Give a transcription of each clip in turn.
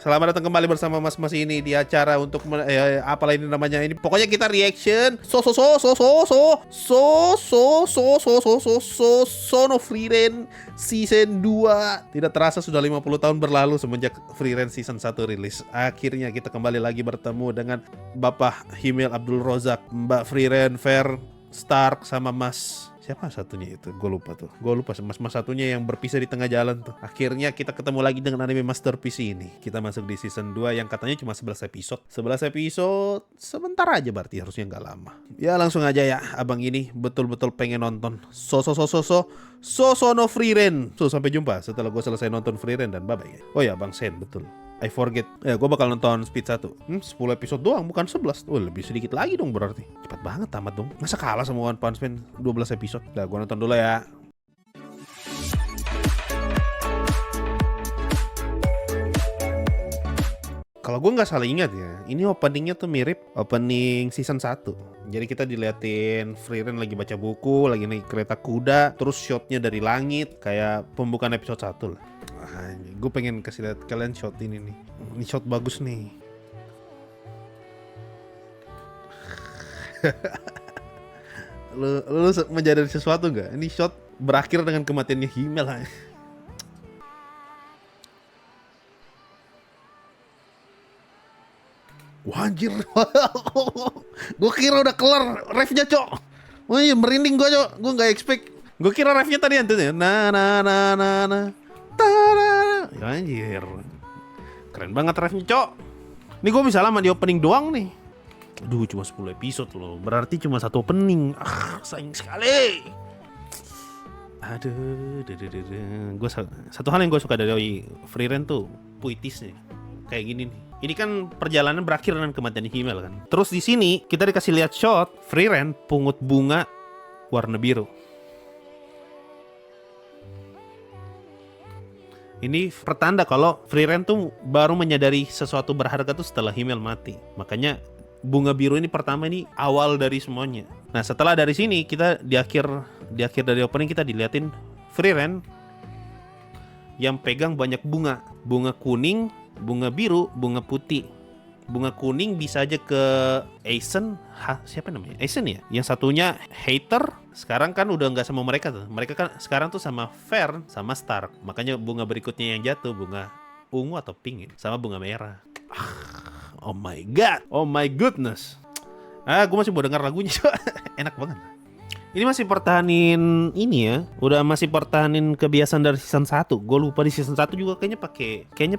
Selamat datang kembali bersama Mas ini di acara untuk apalah ini namanya ini. Pokoknya kita reaction Sono Frieren season 2. Tidak terasa sudah 50 tahun berlalu semenjak Frieren season 1 rilis. Akhirnya kita kembali lagi bertemu dengan Bapak Himel Abdul Rozak, Mbak Frieren, Fer, Stark sama Mas siapa satunya itu? Gue lupa mas satunya yang berpisah di tengah jalan tuh. Akhirnya kita ketemu lagi dengan anime masterpiece ini. Kita masuk di season 2 yang katanya cuma 11 episode. 11 episode sebentar aja berarti harusnya nggak lama. Ya langsung aja ya, abang ini betul-betul pengen nonton Sono Frieren. So sampai jumpa setelah gue selesai nonton Frieren dan bye-bye. Oh ya Bang Sen, betul. I forget. Ya, gue bakal nonton Speed 1. 10 episode doang, bukan 11. Oh, lebih sedikit lagi dong berarti. Cepat banget tamat dong. Masa kalah sama One Punch Man 12 episode? Nah, gue nonton dulu ya. Kalau gue nggak salah ingat ya, ini openingnya tuh mirip opening season 1. Jadi kita diliatin Frieren lagi baca buku, lagi naik kereta kuda, terus shotnya dari langit, kayak pembukaan episode 1 lah. Gue pengen kasih lihat kalian shot ini nih. Ini shot bagus nih. lu menyadari sesuatu nggak? Ini shot berakhir dengan kematiannya Himmel. Wah anjir. Gue kira udah kelar refnya, Cok. Wah iya, merinding gue, Cok. Gue gak expect. Gue kira refnya tadi antunya na. Ya anjir. Keren banget refnya, Cok. Ini gue bisa lama di opening doang nih. Aduh, cuma 10 episode loh. Berarti cuma satu opening. Sayang sekali. Aduh. Gue satu hal yang gue suka dari Frieren tuh puitisnya. Kayak gini nih. Ini kan perjalanan berakhir dengan kematian Himmel kan. Terus di sini kita dikasih lihat shot Frieren pungut bunga warna biru. Ini pertanda kalau Frieren tuh baru menyadari sesuatu berharga tuh setelah Himmel mati. Makanya bunga biru ini pertama ini awal dari semuanya. Nah, setelah dari sini kita di akhir dari opening kita diliatin Frieren yang pegang banyak bunga. Bunga kuning, bunga biru, bunga putih. Bunga kuning bisa aja ke Aizen, siapa namanya? Aizen ya? Yang satunya Hater, sekarang kan udah nggak sama mereka tuh. Mereka kan sekarang tuh sama Fair, sama Stark. Makanya bunga berikutnya yang jatuh bunga ungu atau pink ya? Sama bunga merah. Oh my god, oh my goodness. Gue masih mau dengar lagunya, enak banget. Ini masih pertahanin ini ya. Udah masih pertahanin kebiasaan dari season 1. Gue lupa di season 1 juga kayaknya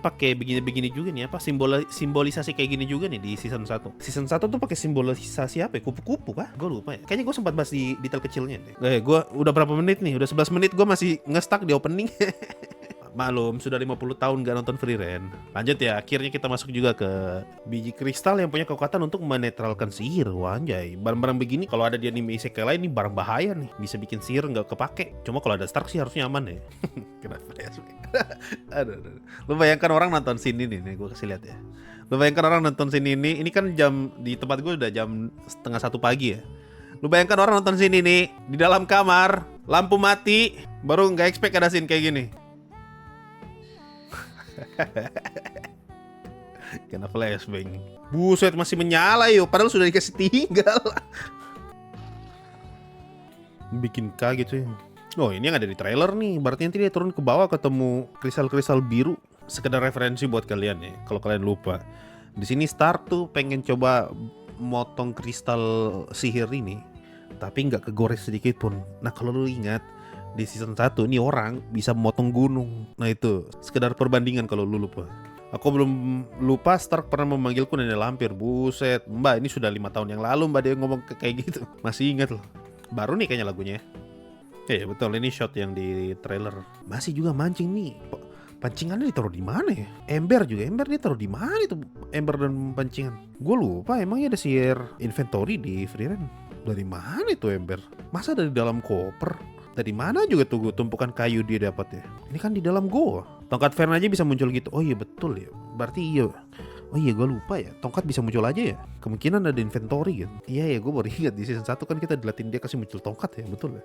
pakai begini-begini juga nih, apa simbolisasi kayak gini juga nih di season 1. Season 1 tuh pakai simbolisasi apa ya? Kupu-kupu kah? Gue lupa ya. Kayaknya gue sempat bahas di detail kecilnya deh. Gue udah berapa menit nih? Udah 11 menit gue masih nge-stuck di opening. Maklum, sudah 50 tahun gak nonton Frieren. Lanjut ya, akhirnya kita masuk juga ke biji kristal yang punya kekuatan untuk menetralkan sihir. Wah anjay, barang-barang begini kalau ada di anime isekai lain ini barang bahaya nih. Bisa bikin sihir gak kepake. Cuma kalau ada Stark sih harusnya aman ya. Kenapa ya? Aduh. Lu bayangkan orang nonton scene ini nih, gue kasih lihat ya. Lu bayangkan orang nonton scene ini kan jam di tempat gue udah jam 1:30 pagi ya. Lu bayangkan orang nonton scene ini di dalam kamar, lampu mati, baru gak expect ada scene kayak gini. Kena flashbang. Buset, masih menyala yuk. Padahal sudah dikasih tinggal. Bikin kaget sih. Oh, ini yang ada di trailer nih. Berarti nanti dia turun ke bawah ketemu kristal-kristal biru. Sekedar referensi buat kalian ya, kalau kalian lupa. Di sini Stark tuh pengen coba motong kristal sihir ini, tapi nggak kegores sedikit pun. Nah, kalau lu ingat di season 1 ini orang bisa memotong gunung. Nah itu sekedar perbandingan kalau lu lupa. Aku belum lupa Stark pernah memanggilku nenek lampir. Buset, Mbak, ini sudah 5 tahun yang lalu Mbak dia ngomong kayak gitu. Masih ingat loh. Baru nih kayaknya lagunya. Ya betul, ini shot yang di trailer. Masih juga mancing nih. Pancingannya ditaruh di mana ya? Ember dia taruh di mana itu? Ember dan pancingan. Gue lupa, emangnya ada sihir inventory di Frieren? Dari mana itu ember? Masa dari dalam koper? Dari mana juga tuh tumpukan kayu dia dapat ya? Ini kan di dalam goa. Tongkat Fern aja bisa muncul gitu. Oh iya betul ya. Berarti iya. Oh iya gue lupa ya. Tongkat bisa muncul aja ya. Kemungkinan ada inventory kan. Iya ya, gue baru ingat di season 1 kan kita dilatih dia kasih muncul tongkat ya. Betul ya.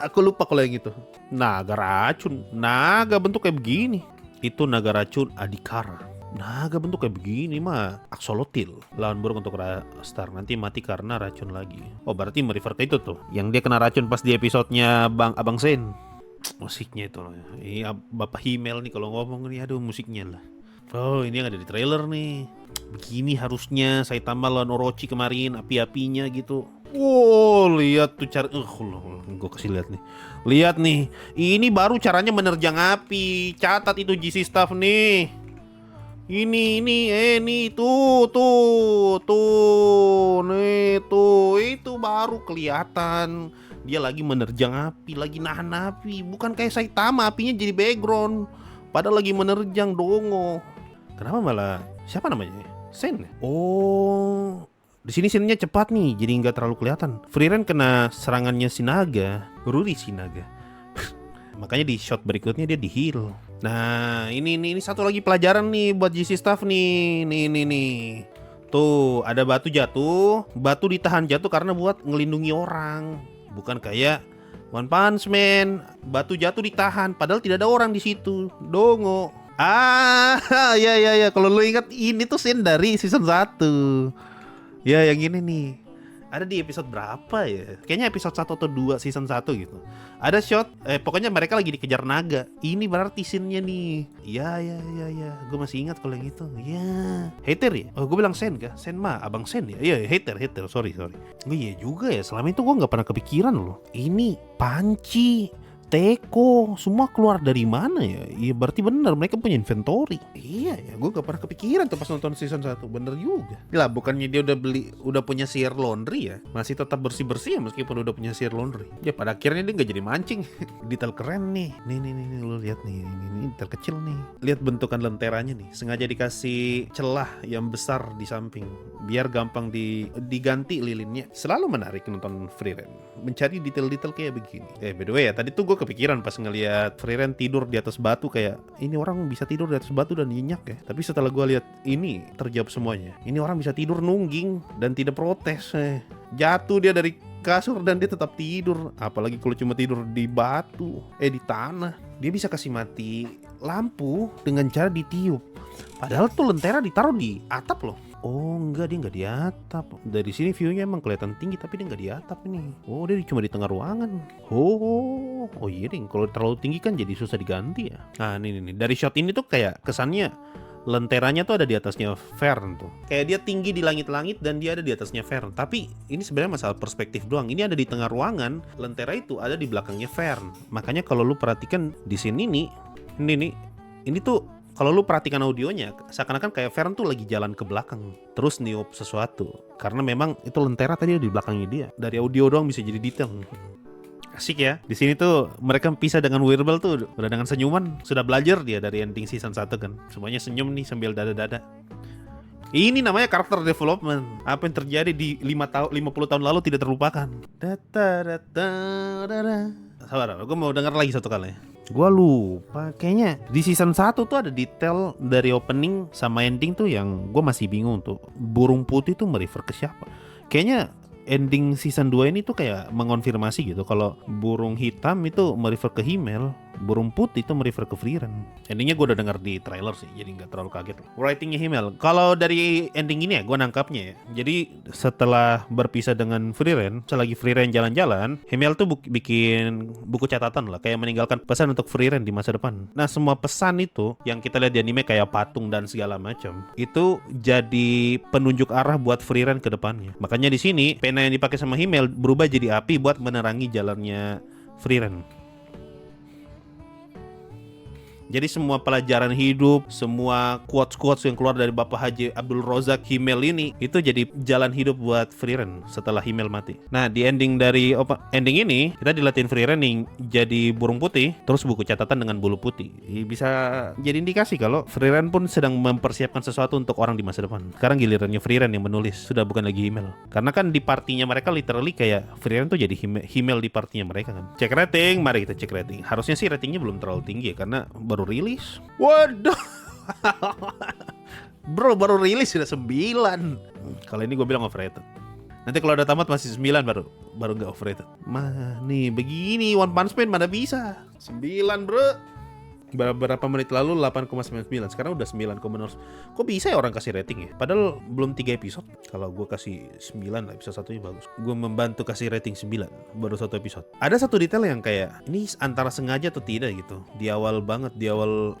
Aku lupa kalau yang itu. Naga racun. Naga bentuk kayak begini. Itu naga racun Adhikara. Naga bentuk kayak begini mah Axolotl, lawan burung untuk star, nanti mati karena racun lagi. Oh berarti merefer ke itu tuh, yang dia kena racun pas di episodenya Abang Sen. Musiknya itu loh. Iya Bapak Himmel nih kalau ngomong nih, aduh musiknya lah. Oh ini yang ada di trailer nih. Begini harusnya Saitama lawan Orochi kemarin, api-apinya gitu. Wow, lihat tuh cara, gue kasih lihat nih. Lihat nih, ini baru caranya menerjang api. Catat itu GC Staff nih. Ini, nih, tuh, nih, tuh, itu baru kelihatan. Dia lagi menerjang api, lagi nahan api. Bukan kayak Saitama, apinya jadi background. Padahal lagi menerjang Dongo. Kenapa malah, siapa namanya? Sen? Oh, di sini scene-nya cepat nih, jadi nggak terlalu kelihatan. Frieren kena serangannya Sinaga, Ruri Sinaga. Makanya di shot berikutnya dia di heal. Nah, ini satu lagi pelajaran nih buat GC Staff nih. Nih. Tuh, ada batu jatuh, batu ditahan jatuh karena buat ngelindungi orang. Bukan kayak One Punch Man, batu jatuh ditahan padahal tidak ada orang di situ. Dongo. Ya. Kalau lu ingat ini tuh scene dari season 1. Ya, yang ini nih. Ada di episode berapa ya? Kayaknya episode 1 atau 2 season 1 gitu. Ada shot, pokoknya mereka lagi dikejar naga. Ini berarti scene-nya nih. Ya. Gue masih ingat kalau yang itu. Ya. Hater ya? Oh, gue bilang Sen kah? Sen mah, Abang Sen ya? Iya, hater. Sorry. Oh iya juga ya, selama itu gue gak pernah kepikiran loh. Ini Panci, Teko, semua keluar dari mana ya? Iya berarti bener mereka punya inventory. Iya ya, gue gak pernah kepikiran tuh pas nonton season 1. Bener juga. Lah bukannya dia udah punya shear laundry ya? Masih tetap bersih-bersih ya meskipun udah punya shear laundry. Ya pada akhirnya dia gak jadi mancing. Detail keren nih. Nih lu lihat nih. Ini detail kecil nih. Lihat bentukan lenteranya nih. Sengaja dikasih celah yang besar di samping biar gampang diganti lilinnya. Selalu menarik nonton Frieren, mencari detail-detail kayak begini. By the way ya, tadi tuh gue kepikiran pas ngelihat Frieren tidur di atas batu, kayak ini orang bisa tidur di atas batu dan nyenyak ya. Tapi setelah gue lihat ini terjawab semuanya. Ini orang bisa tidur nungging dan tidak protes. Jatuh dia dari kasur dan dia tetap tidur. Apalagi kalau cuma tidur di batu, di tanah. Dia bisa kasih mati lampu dengan cara ditiup. Padahal tuh lentera ditaruh di atap loh. Oh enggak, dia nggak di atap. Dari sini view-nya emang kelihatan tinggi tapi dia nggak di atap ini. Oh dia cuma di tengah ruangan. Oh iya ding, kalau terlalu tinggi kan jadi susah diganti ya. Nah nih dari shot ini tuh kayak kesannya lenteranya tuh ada di atasnya Fern tuh. Kayak dia tinggi di langit-langit dan dia ada di atasnya Fern. Tapi ini sebenarnya masalah perspektif doang. Ini ada di tengah ruangan, lentera itu ada di belakangnya Fern. Makanya kalau lu perhatikan di sini nih, ini tuh kalau lu perhatikan audionya, seakan-akan kayak Fern tuh lagi jalan ke belakang, terus niup sesuatu. Karena memang itu lentera tadi di belakangnya dia. Dari audio doang bisa jadi detail. Asik ya. Di sini tuh mereka pisah dengan Wirbel tuh udah dengan senyuman. Sudah belajar dia dari ending season 1 kan. Semuanya senyum nih sambil dada-dada. Ini namanya karakter development. Apa yang terjadi di 50 tahun lalu tidak terlupakan. Sabar, gue mau denger lagi satu kali. Gua lupa, kayaknya di season 1 tuh ada detail dari opening sama ending tuh yang gue masih bingung tuh. Burung putih tuh merefer ke siapa? Kayaknya ending season 2 ini tuh kayak mengonfirmasi gitu kalau burung hitam itu merefer ke Himmel, burung putih itu merefer ke Frieren. Endingnya gue udah denger di trailer sih, jadi nggak terlalu kaget. Writingnya Himmel. Kalau dari ending ini ya, gue nangkapnya ya. Jadi setelah berpisah dengan Frieren, selagi Frieren jalan-jalan, Himmel tuh bikin buku catatan lah, kayak meninggalkan pesan untuk Frieren di masa depan. Nah semua pesan itu yang kita lihat di anime kayak patung dan segala macam, itu jadi penunjuk arah buat Frieren ke depannya. Makanya di sini pena yang dipakai sama Himmel berubah jadi api buat menerangi jalannya Frieren. Jadi semua pelajaran hidup, semua quotes-quotes yang keluar dari Bapak Haji Abdul Rozak Himmel ini, itu jadi jalan hidup buat Frieren setelah Himmel mati. Nah di ending ending ini, kita dilatih Frieren nih jadi burung putih, terus buku catatan dengan bulu putih. Bisa jadi indikasi kalau Frieren pun sedang mempersiapkan sesuatu untuk orang di masa depan. Sekarang gilirannya Frieren yang menulis, sudah bukan lagi Himmel. Karena kan di partinya mereka literally kayak Frieren tuh jadi Himmel di partinya mereka kan. Cek rating, mari kita cek rating. Harusnya sih ratingnya belum terlalu tinggi ya, karena baru rilis. Waduh. Bro, baru rilis sudah 9. Kalau ini gue bilang overrated. Nanti kalau udah tamat masih 9 baru gak overrated. Mah nih begini One Punch Man mana bisa 9 bro. Beberapa menit lalu 8,99, sekarang udah 9,0. Kok bisa ya orang kasih rating ya? Padahal belum 3 episode. Kalau gue kasih 9 lah, episode 1-nya bagus. Gue membantu kasih rating 9, baru 1 episode. Ada satu detail yang kayak, ini antara sengaja atau tidak gitu. Di awal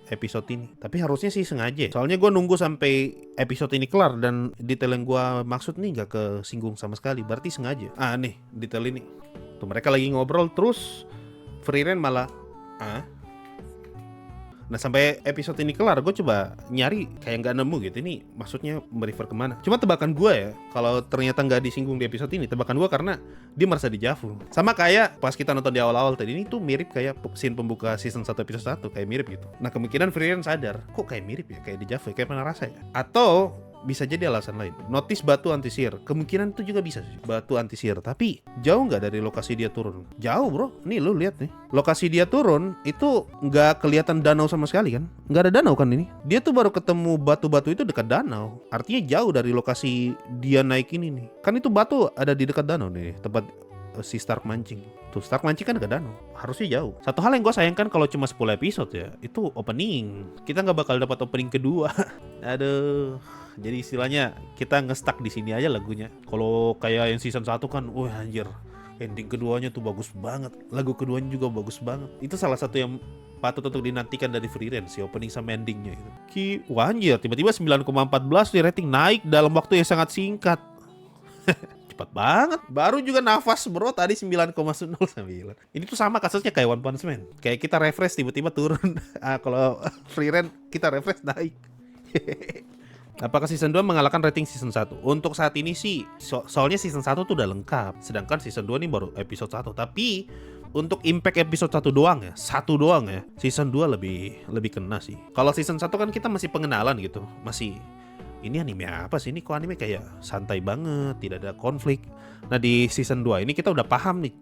episode ini. Tapi harusnya sih sengaja. Soalnya gue nunggu sampai episode ini kelar, dan detail yang gue maksud nih gak kesinggung sama sekali. Berarti sengaja. Nih, detail ini. Tuh mereka lagi ngobrol, terus Frieren malah Nah sampai episode ini kelar, gue coba nyari kayak nggak nemu gitu. Ini maksudnya merefer kemana? Cuma tebakan gue ya, kalau ternyata nggak disinggung di episode ini, tebakan gue karena dia merasa dijavu. Sama kayak pas kita nonton di awal-awal tadi, ini tuh mirip kayak scene pembuka season 1 episode 1, kayak mirip gitu. Nah kemungkinan Frieren sadar, kok kayak mirip ya, kayak dijavu, kayak pernah rasa ya. Atau bisa jadi alasan lain. Notice batu anti sihir, kemungkinan itu juga bisa sih, batu anti sihir. Tapi jauh nggak dari lokasi dia turun? Jauh bro, nih lu lihat nih, lokasi dia turun itu nggak kelihatan danau sama sekali kan? Nggak ada danau kan ini? Dia tuh baru ketemu batu-batu itu dekat danau, artinya jauh dari lokasi dia naik ini nih. Kan itu batu ada di dekat danau nih, tempat si Stark mancing. Tuh Stark mancing kan dekat danau, harusnya jauh. Satu hal yang gue sayangkan kalau cuma 10 episode ya, itu opening. Kita nggak bakal dapat opening kedua. Aduh. Jadi istilahnya kita nge-stuck di sini aja lagunya. Kalau kayak yang season 1 kan, wah anjir, ending keduanya tuh bagus banget. Lagu keduanya juga bagus banget. Itu salah satu yang patut untuk dinantikan dari Frieren, si opening sama endingnya gitu. Wah anjir, tiba-tiba 9,14 di rating, naik dalam waktu yang sangat singkat. Cepat banget. Baru juga nafas bro, tadi 9,09. Ini tuh sama kasusnya kayak One Punch Man. Kayak kita refresh tiba-tiba turun. Kalau Frieren kita refresh naik. Apakah season 2 mengalahkan rating season 1? Untuk saat ini sih, soalnya season 1 tuh udah lengkap. Sedangkan season 2 ini baru episode 1. Tapi untuk impact episode 1 doang ya, season 2 lebih kena sih. Kalau season 1 kan kita masih pengenalan gitu. Masih, ini anime apa sih? Ini kok anime kayak santai banget, tidak ada konflik. Nah di season 2 ini kita udah paham nih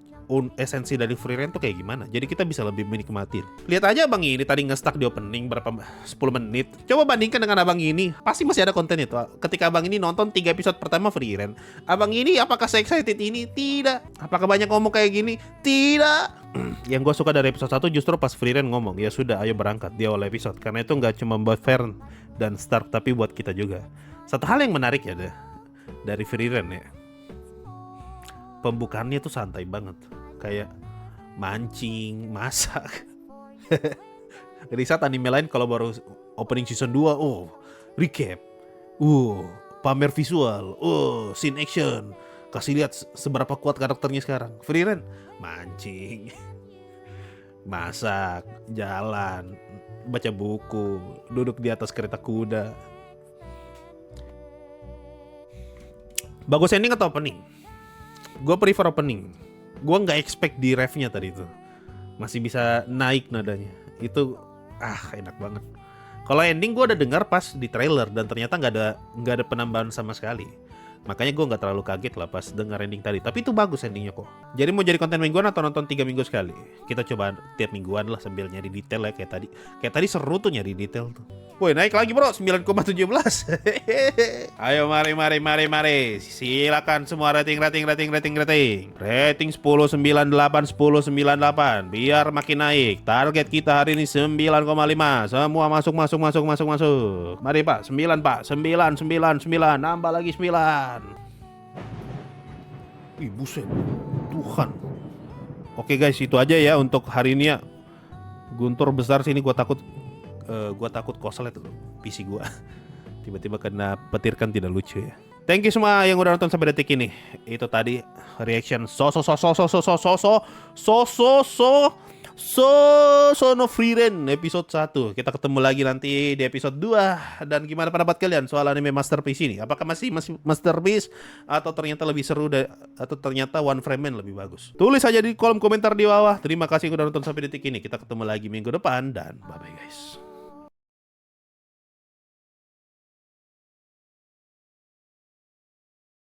esensi dari Frieren tuh kayak gimana. Jadi kita bisa lebih menikmati. Lihat aja abang ini tadi nge-stuck di opening berapa 10 menit. Coba bandingkan dengan abang ini. Pasti masih ada konten itu. Ketika abang ini nonton 3 episode pertama Frieren, abang ini apakah se-excited ini? Tidak. Apakah banyak ngomong kayak gini? Tidak. Yang gue suka dari episode 1 justru pas Frieren ngomong, ya sudah ayo berangkat di awal episode. Karena itu nggak cuma buat Fern dan Stark, tapi buat kita juga. Satu hal yang menarik ya dari Frieren ya, pembukaannya tuh santai banget, kayak mancing, masak. Di saat anime lain kalau baru opening season 2, recap, pamer visual, scene action, kasih lihat seberapa kuat karakternya sekarang. Frieren mancing, masak, jalan, baca buku, duduk di atas kereta kuda. Bagus ending atau opening? Gue prefer opening. Gue nggak expect di refnya tadi itu masih bisa naik nadanya. Itu enak banget. Kalau ending gue udah dengar pas di trailer dan ternyata nggak ada penambahan sama sekali. Makanya gue nggak terlalu kaget lah pas dengar ending tadi. Tapi itu bagus endingnya kok. Jadi mau jadi konten mingguan atau nonton 3 minggu sekali? Kita coba tiap mingguan lah sambil nyari detail ya kayak tadi. Kayak tadi seru tuh nyari detail tuh. Woi naik lagi bro, 9,17. Ayo mari. Silakan semua rating. Rating 1098, 1098. Biar makin naik. Target kita hari ini 9,5. Semua masuk. Mari pak, 9 pak. 9. Nambah lagi 9. Ih buset, Tuhan. Oke guys, itu aja ya untuk hari ini ya. Guntur besar sini, gue takut korslet tuh PC gue. Tiba-tiba kena petir kan tidak lucu ya. Thank you semua yang udah nonton sampai detik ini. Itu tadi reaction Sono Frieren episode 1. Kita ketemu lagi nanti di episode 2. Dan gimana pendapat kalian soal anime Masterpiece ini? Apakah masih Masterpiece atau ternyata lebih seru atau ternyata One Frame Man lebih bagus? Tulis aja di kolom komentar di bawah. Terima kasih yang udah nonton sampai detik ini. Kita ketemu lagi minggu depan dan bye bye guys.